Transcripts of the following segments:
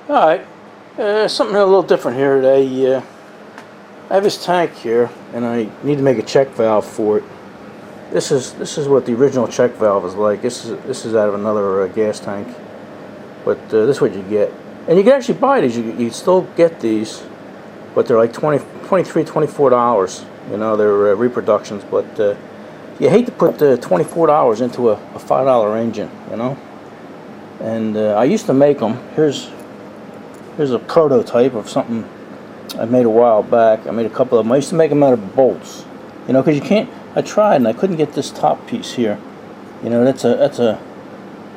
Alright, something a little different here today. I have this tank here, and I need to make a check valve for it. This is what the original check valve is like. This is out of another gas tank, but this is what you get. And you can actually buy these. You still get these, but they're like $23, $24. You know, they're reproductions, but you hate to put $24 into a $5 engine. You know, and I used to make them. Here's a prototype of something I made a while back. I made a couple of them. I used to make them out of bolts, you know, because you can't. I tried and I couldn't get this top piece here. You know, that's a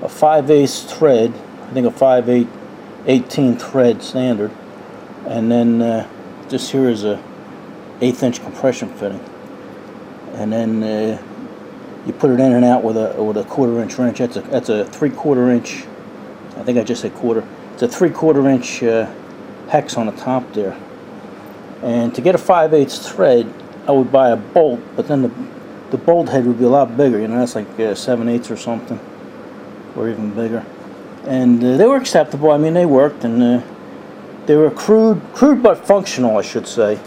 5/8 thread. I think a 5/8 18 thread standard, and then this here is a 1/8 inch compression fitting, and then you put it in and out with a 1/4 inch wrench. That's a 3/4 inch. I think I just said quarter. It's a 3/4 inch hex on the top there. And to get a 5/8 thread, I would buy a bolt, but then the bolt head would be a lot bigger. You know, that's like 7/8 or something, or even bigger. And they were acceptable. I mean, they worked, and they were crude but functional, I should say.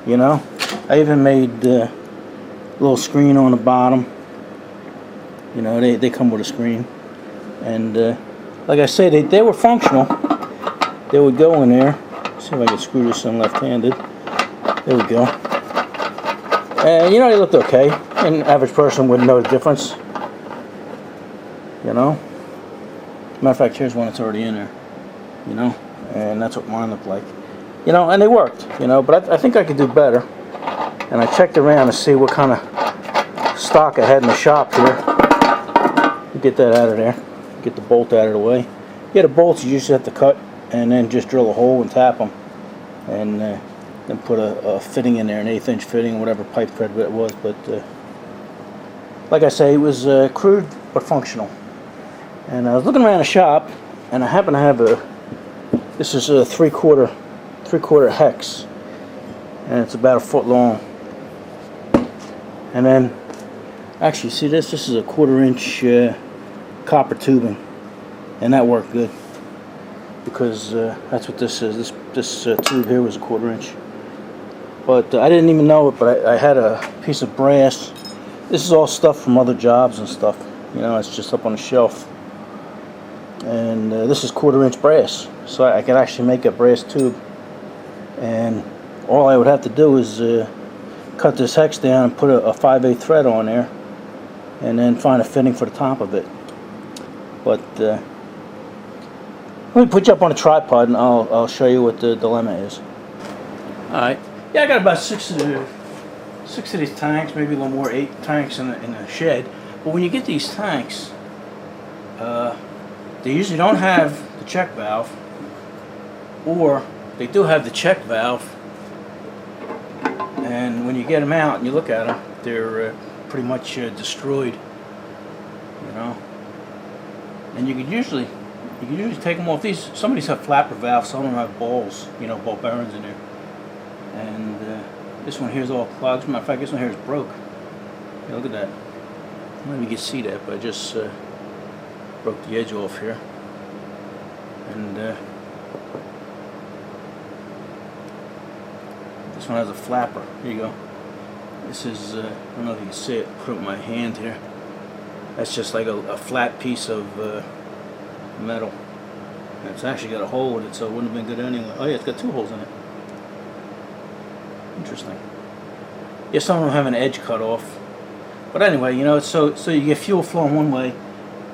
You know, I even made a little screen on the bottom. You know, they come with a screen, and like I say, they were functional. They would go in there. Let's see if I can screw this in left-handed. There we go. And you know, they looked okay. An average person wouldn't know the difference. You know. Matter of fact, here's one that's already in there. You know, and that's what mine looked like. You know, and they worked. You know, but I think I could do better. And I checked around to see what kind of stock I had in the shop here. Get that out of there. Get the bolt out of the way. Yeah, the bolts you just have to cut and then just drill a hole and tap them, and then put a fitting in there, an 1/8 inch fitting, whatever pipe thread it was. But like I say, it was crude but functional. And I was looking around the shop, and I happen to have this is a 3/4 hex, and it's about 1 foot long. And then, actually, see this? This is a 1/4 inch copper tubing, and that worked good, because that's what this is. This tube here was a 1/4 inch, but I didn't even know it. But I had a piece of brass. This is all stuff from other jobs and stuff. You know, it's just up on the shelf, and this is 1/4 inch brass, so I could actually make a brass tube. And all I would have to do is cut this hex down and put a 5/8 thread on there, and then find a fitting for the top of it. But let me put you up on a tripod, and I'll show you what the dilemma is. All right. Yeah, I got about six of these tanks, maybe a little more, 8 tanks in the shed. But when you get these tanks, they usually don't have the check valve, or they do have the check valve. And when you get them out and you look at them, they're pretty much destroyed. You know. And you could usually take them off. Some of these have flapper valves, some of them have balls, you know, ball bearings in there. And this one here is all clogged. As a matter of fact, this one here is broke. Yeah, look at that. I don't know if you can see that, but I just broke the edge off here. And this one has a flapper. Here you go. This is, I don't know if you can see it. Put it with my hand here. That's just like a flat piece of metal. And it's actually got a hole in it, so it wouldn't have been good anyway. Oh yeah, it's got 2 holes in it. Interesting. Yeah, some of them have an edge cut off. But anyway, you know, it's so you get fuel flowing one way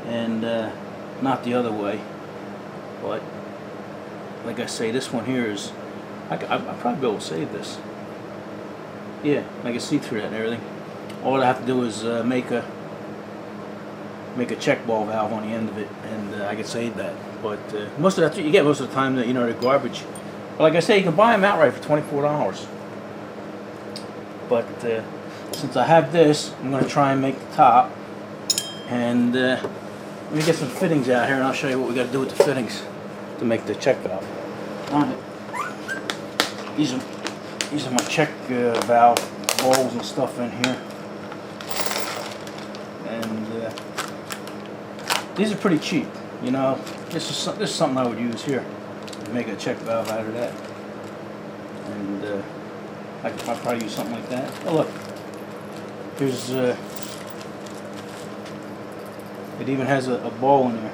and not the other way. But like I say, this one here is, I'll probably be able to save this. Yeah, I can see through that and everything. All I have to do is make a check ball valve on the end of it, and I can save that. But most of that you get most of the time, that, you know, they're garbage. But like I say, you can buy them outright for $24. But since I have this, I'm going to try and make the top. And let me get some fittings out here, and I'll show you what we got to do with the fittings to make the check valve. These are my check valve balls and stuff in here. And these are pretty cheap. You know, this is something I would use here. and make a check valve out of that. And I could probably use something like that. Oh look, here's it even has a ball in there.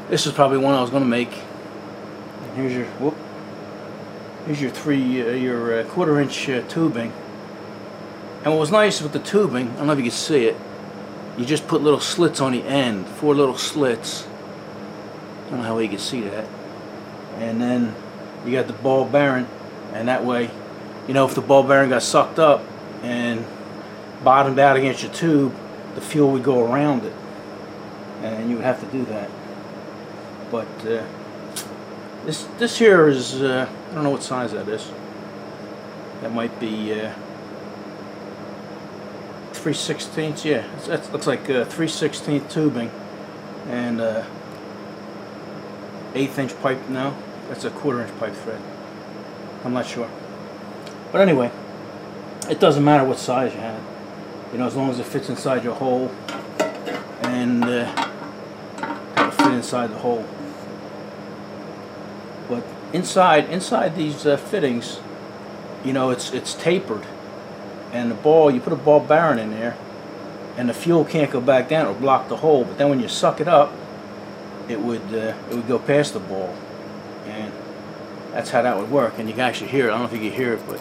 This is probably one I was going to make. And here's your your quarter-inch tubing. And what was nice with the tubing, I don't know if you can see it, you just put little slits on the end, 4 little slits. I don't know how well you can see that. And then you got the ball bearing, and that way, you know, if the ball bearing got sucked up and bottomed out against your tube, the fuel would go around it, and you would have to do that. But this here is I don't know what size that is. That might be 3/16. Yeah, that looks like 3/16 tubing and 1/8 inch pipe. No, that's a 1/4 inch pipe thread. I'm not sure. But anyway, it doesn't matter what size you have. You know, as long as it fits inside your hole and it'll fit inside the hole. But inside these fittings, you know, it's tapered, and the ball, you put a ball bearing in there, and the fuel can't go back down. It'll block the hole. But then when you suck it up, it would go past the ball, and that's how that would work. And you can actually hear it. I don't know if you can hear it, but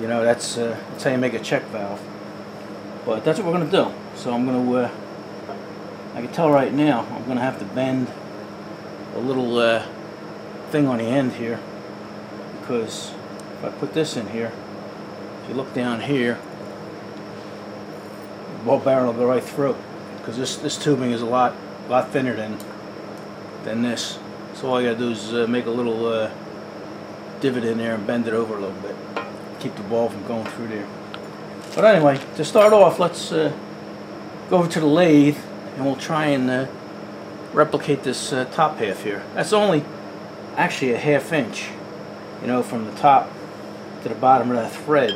you know, that's how you make a check valve. But that's what we're gonna do. So I'm gonna I can tell right now I'm gonna have to bend a little thing on the end here, because if I put this in here, if you look down here, the ball bearing will go right through, because this tubing is a lot thinner than this. So all you gotta do is make a little divot in there and bend it over a little bit, keep the ball from going through there. But anyway, to start off, let's go over to the lathe and we'll try and replicate this top half here. That's only actually a 1/2 inch, you know, from the top to the bottom of that thread.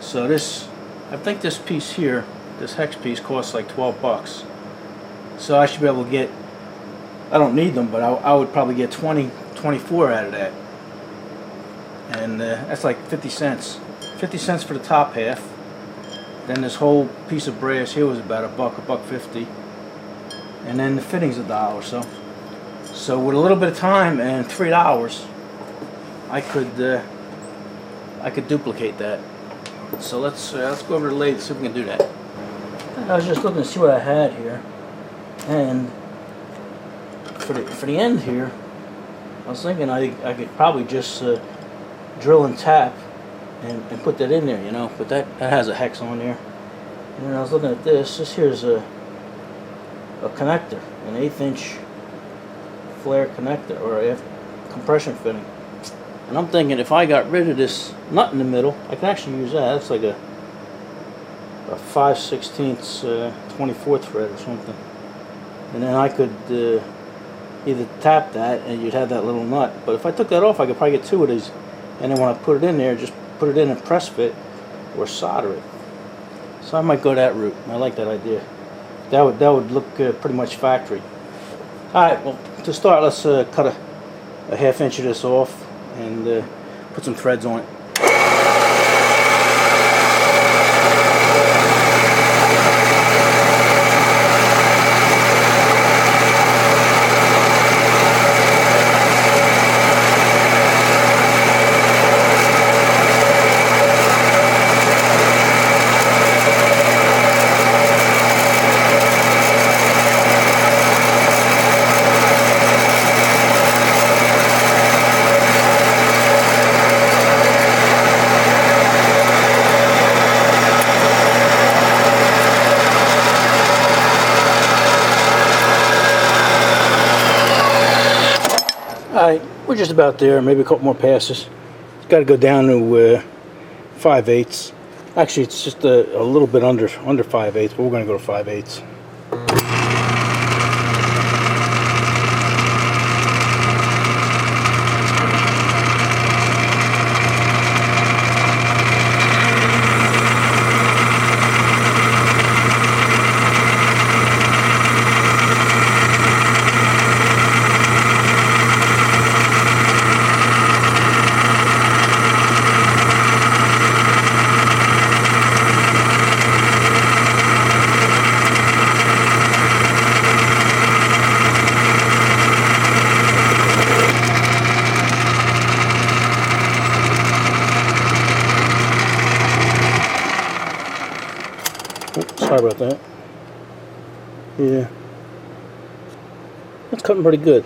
So this, I think this piece here, this hex piece, costs like 12 bucks. So I should be able to get, I don't need them, but I would probably get 24 out of that. And that's like 50 cents. 50 cents for the top half. Then this whole piece of brass here was about $1.50. And then the fitting's $1. So with a little bit of time and $3, I could duplicate that. So let's go over to the lathe and see if we can do that. I was just looking to see what I had here, and for the end here, I was thinking I could probably just drill and tap and put that in there, you know. But that has a hex on there. And then I was looking at this. This here's a connector, an 1/8 inch flare connector, or a compression fitting. And I'm thinking if I got rid of this nut in the middle, I can actually use that. That's like a 5/16 24 thread or something. And then I could either tap that and you'd have that little nut. But if I took that off, I could probably get 2 of these. And then when I put it in there, just put it in and press fit or solder it. So I might go that route. I like that idea. That would look pretty much factory. Alright, well, to start, let's cut a 1/2 inch of this off and put some threads on it. Alright, we're just about there, maybe a couple more passes. It's got to go down to 5/8. Actually, it's just a little bit under 5/8, but we're going to go to 5/8. Sorry about that. Yeah. It's cutting pretty good.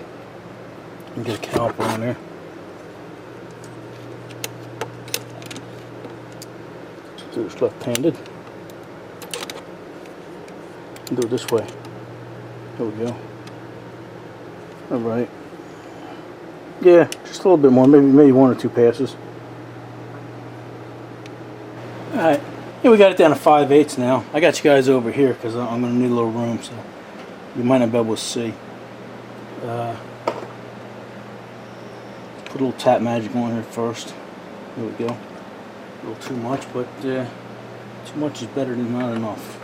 And get a caliper on there. Let's do this left-handed. Do it this way. There we go. Alright. Yeah, just a little bit more, maybe 1 or 2 passes. Alright, yeah, we got it down to 5/8 now. I got you guys over here because I'm going to need a little room, so you might not be able to see. Put a little tap magic on here first. There we go. A little too much, but too much is better than not enough.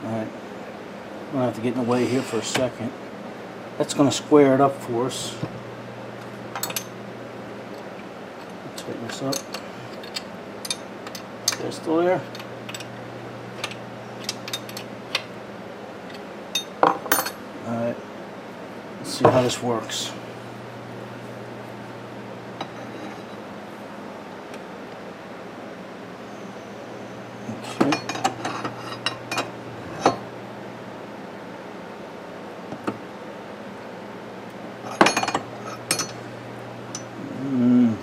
Alright, I'm going to have to get in the way here for a second. That's going to square it up for us. Tighten this up. They're still there. Alright, let's see how this works. Okay.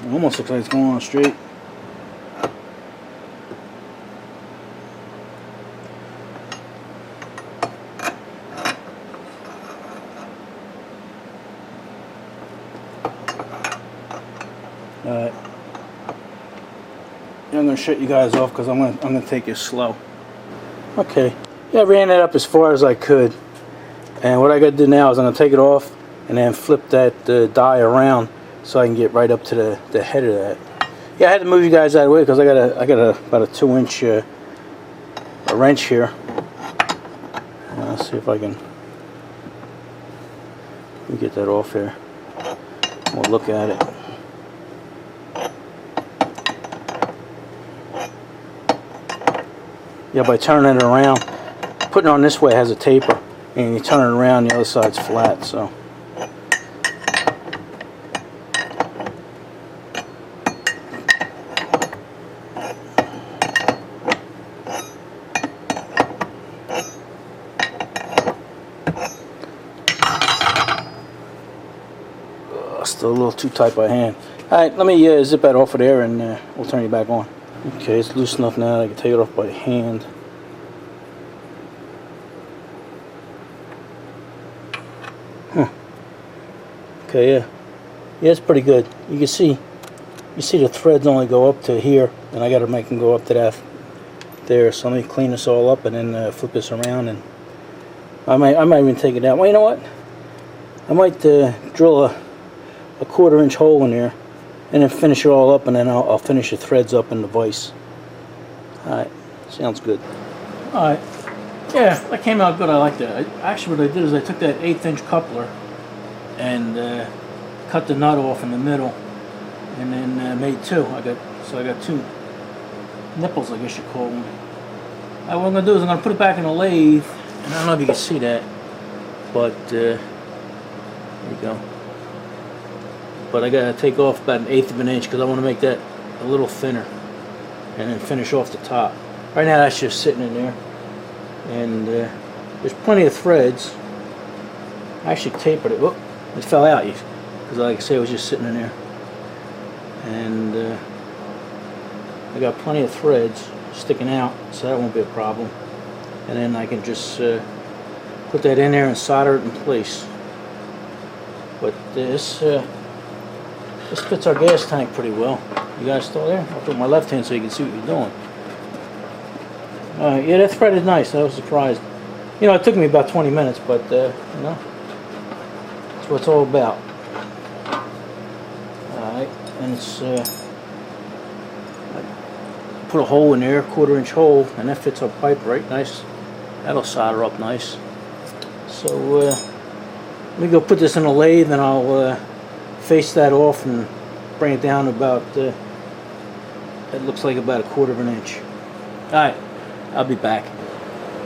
It almost looks like it's going on straight. Alright. I'm going to shut you guys off because I'm going to take it slow. Okay. Yeah, I ran it up as far as I could. And what I got to do now is I'm going to take it off and then flip that die around so I can get right up to the head of that. Yeah, I had to move you guys out of the way because I got about a 2-inch a wrench here. Let's see if I can let me get that off here. We'll look at it. Yeah, by turning it around, putting it on this way has a taper, and you turn it around, the other side's flat. So. Still a little too tight by hand. Alright, let me zip that off of there and we'll turn it back on. Okay, it's loose enough now that I can take it off by hand. Huh. Okay, yeah. Yeah, it's pretty good. You see the threads only go up to here, and I gotta make them go up to that there. So let me clean this all up and then flip this around, and I might even take it out. Well, you know what? I might drill a 1/4-inch hole in there and then finish it all up, and then I'll finish the threads up in the vise. Alright, sounds good. Alright, yeah, that came out good. I like that. Actually, what I did is I took that 1/8-inch coupler and cut the nut off in the middle, and then made 2. I got 2 nipples, I guess you call them. What I'm gonna do is I'm gonna put it back in the lathe, and I don't know if you can see that, but there you go. But I gotta take off about 1/8 of an inch because I want to make that a little thinner, and then finish off the top. Right now that's just sitting in there, and there's plenty of threads. I actually tapered it. Whoop, it fell out because, like I say, it was just sitting in there, and I got plenty of threads sticking out, so that won't be a problem. And then I can just put that in there and solder it in place. But this fits our gas tank pretty well. You guys still there? I'll put my left hand so you can see what you're doing. Yeah, that threaded nice. I was surprised. You know, it took me about 20 minutes, but you know, that's what it's all about. Alright, and it's I put a hole in there, 1/4-inch hole, and that fits our pipe right nice. That'll solder up nice. So let me go put this in a lathe, and I'll face that off and bring it down about it looks like about 1/4 inch. Alright, I'll be back.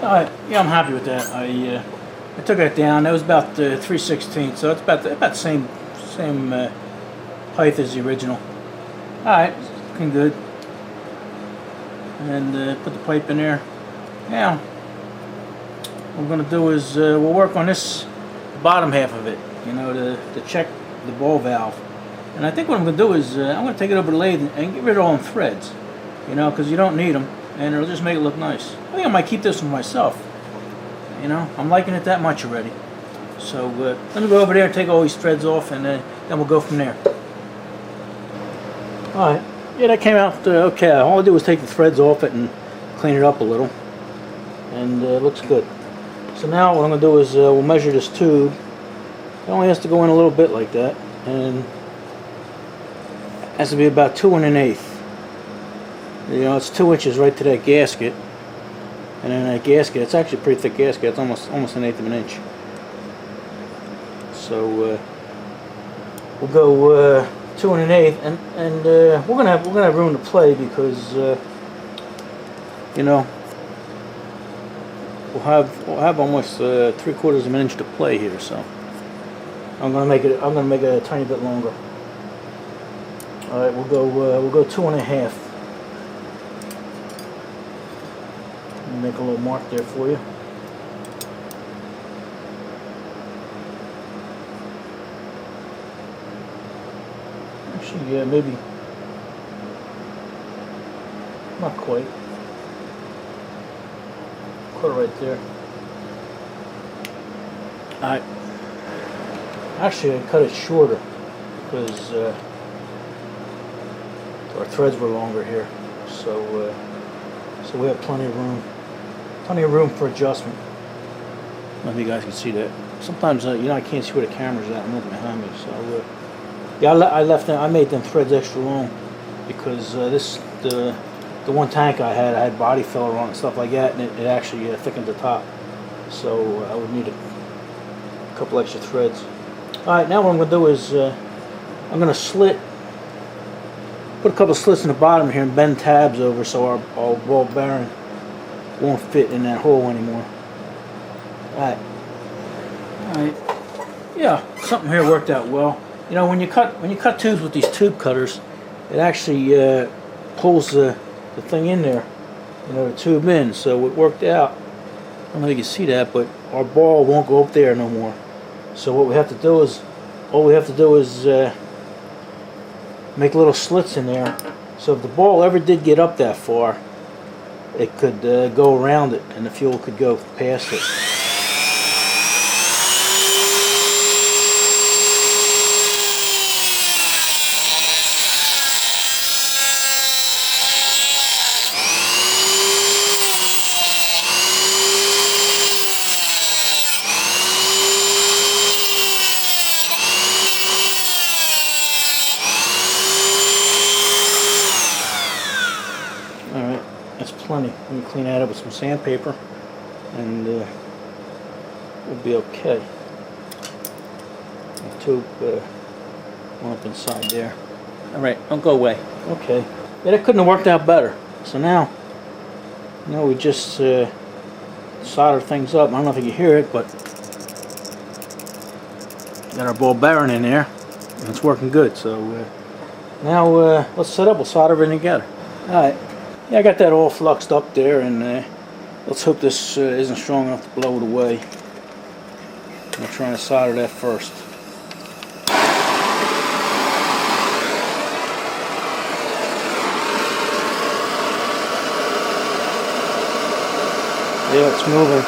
Alright, yeah, I'm happy with that. I took that down. That was about 3/16, so it's about the same height as the original. Alright, looking good. And put the pipe in there. Now, what I'm going to do is we'll work on this bottom half of it, you know, to check the ball valve. And I think what I'm going to do is I'm going to take it over to the lathe and get rid of all them threads, you know, because you don't need them, and it'll just make it look nice. I think I might keep this for myself. You know, I'm liking it that much already. So let me go over there and take all these threads off, and then we'll go from there. Alright, yeah, that came out okay. All I did was take the threads off it and clean it up a little, and it looks good. So now what I'm going to do is we'll measure this tube. It only has to go in a little bit like that, and it has to be about 2 1/8. You know, it's 2 inches right to that gasket, and then that gasket, it's actually a pretty thick gasket. It's almost 1/8 of an inch. So we'll go 2 1/8, and we're gonna have room to play because you know, we'll have almost 3/4 of an inch to play here. So I'm gonna make it a tiny bit longer. All right, we'll go 2 1/2. Make a little mark there for you. Actually, yeah, maybe not quite. Put it right there. Actually, I cut it shorter because our threads were longer here, so we have plenty of room for adjustment. I don't know if you guys can see that. Sometimes you know, I can't see where the camera's at. I'm looking behind me, so yeah, I made them threads extra long because the one tank I had body filler on it and stuff like that, and it actually thickened the top, so I would need a couple extra threads. All right, now what I'm going to do is I'm going to put a couple slits in the bottom here and bend tabs over so our ball bearing won't fit in that hole anymore. All right. Yeah, something here worked out well. You know, when you cut tubes with these tube cutters, it actually pulls the thing in there, you know, the tube in. So it worked out. I don't know if you can see that, but our ball won't go up there no more. So what we have to do is make little slits in there. So if the ball ever did get up that far, it could go around it, and the fuel could go past it. Alright, that's plenty. Let me clean that up with some sandpaper, and we'll be okay. The tube went up inside there. Alright, don't go away. Okay. Yeah, that couldn't have worked out better. So now we just solder things up. I don't know if you can hear it, but got our ball bearing in there, and it's working good. So now let's set up. We'll solder everything together. Alright. Yeah, I got that all fluxed up there, and let's hope this isn't strong enough to blow it away. I'm trying to solder that first. Yeah, it's moving.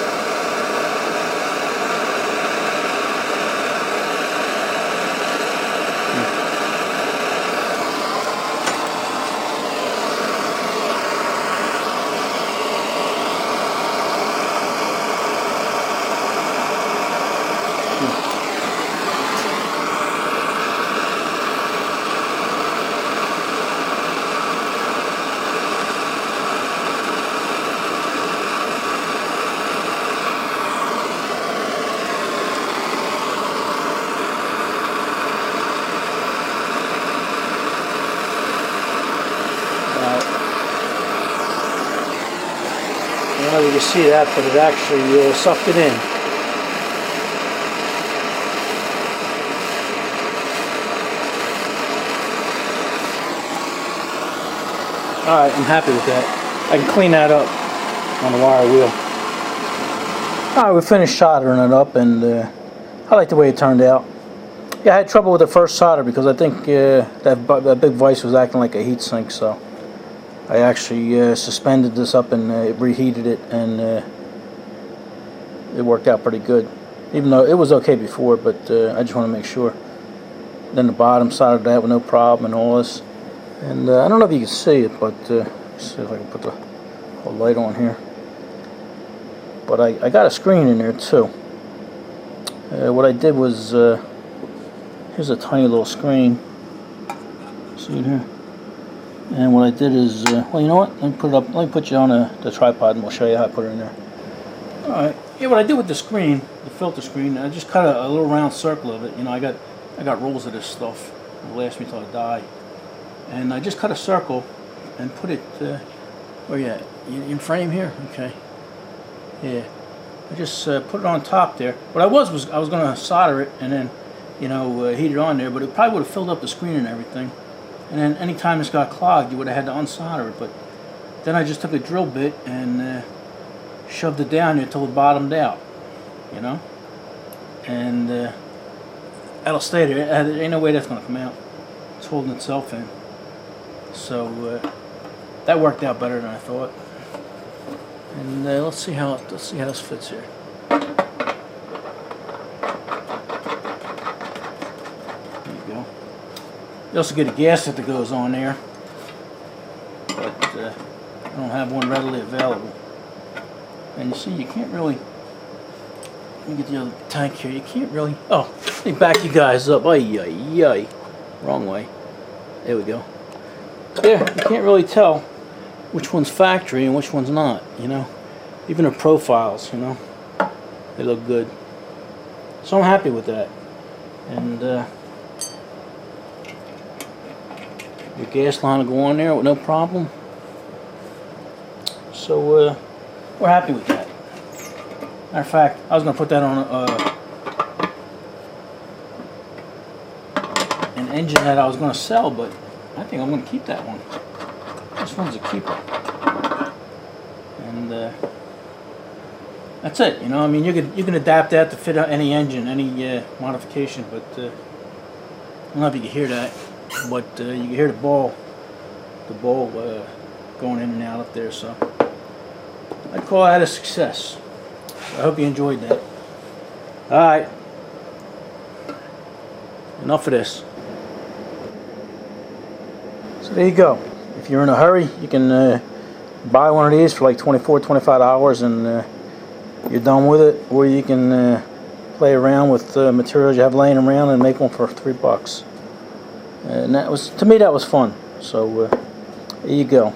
I don't know if you can see that, but it actually sucked it in. Alright, I'm happy with that. I can clean that up on the wire wheel. Alright, we finished soldering it up, and I like the way it turned out. Yeah, I had trouble with the first solder because I think that big vise was acting like a heat sink, so I actually suspended this up and reheated it, and it worked out pretty good. Even though it was okay before, but I just want to make sure. Then the bottom soldered that with no problem and all this. And I don't know if you can see it, but let's see if I can put the whole light on here. But I got a screen in there too. What I did was, here's a tiny little screen. See it here? And what I did is, well, you know what? Let me put it up. Let me put you on the tripod, and we'll show you how I put it in there. All right. Yeah, what I did with the screen, the filter screen, I just cut a little round circle of it. You know, I got rolls of this stuff. It'll last me till I die. And I just cut a circle and put it. Where you at? In frame here? Okay. Yeah. I just put it on top there. What I was I was going to solder it and then, you know, heat it on there, but it probably would have filled up the screen and everything. And then anytime this got clogged, you would have had to unsolder it. But then I just took a drill bit and shoved it down there till it bottomed out, you know. And that'll stay there. There ain't no way that's going to come out. It's holding itself in. So that worked out better than I thought. And let's see how this fits here. There you go. You also get a gasket that goes on there, but I don't have one readily available. And you see, you can't really. Let me get the other tank here. You can't really. Oh, let me back you guys up. Ay, ay, ay. Wrong way. There we go. Yeah, you can't really tell which one's factory and which one's not, you know. Even the profiles, you know, they look good. So I'm happy with that. And your gas line will go on there with no problem. So we're happy with that. Matter of fact, I was going to put that on an engine that I was going to sell, but I think I'm going to keep that one. This one's a keeper. And that's it. You know, I mean, you can adapt that to fit any engine, any modification. But I don't know if you can hear that, but you can hear the ball going in and out up there. So I'd call that a success. I hope you enjoyed that. All right. Enough of this. So there you go. If you're in a hurry, you can buy one of these for like $24–25 and you're done with it. Or you can play around with materials you have laying around and make one for $3. And that was, to me, that was fun. So there you go.